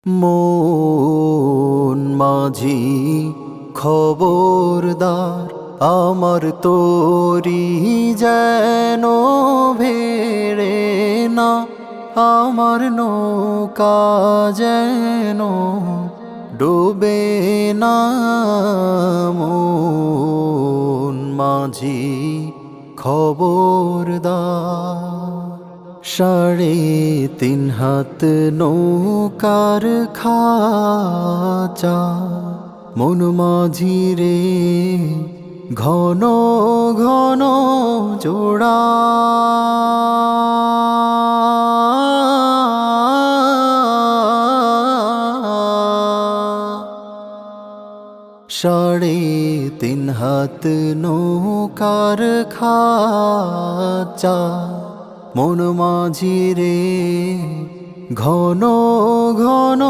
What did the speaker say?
মন মাঝি খবরদার, আমার তোরি যেন ভেড়ে না, আমার নৌকা যেন ডুবে না। মন মাঝি খবরদার, 3.5 হাত নৌকার খাঁচা, মন মাঝি রে ঘন ঘন জোড়া। 3.5 হাত নৌকার খাঁচা, মন মাঝি রে ঘন ঘন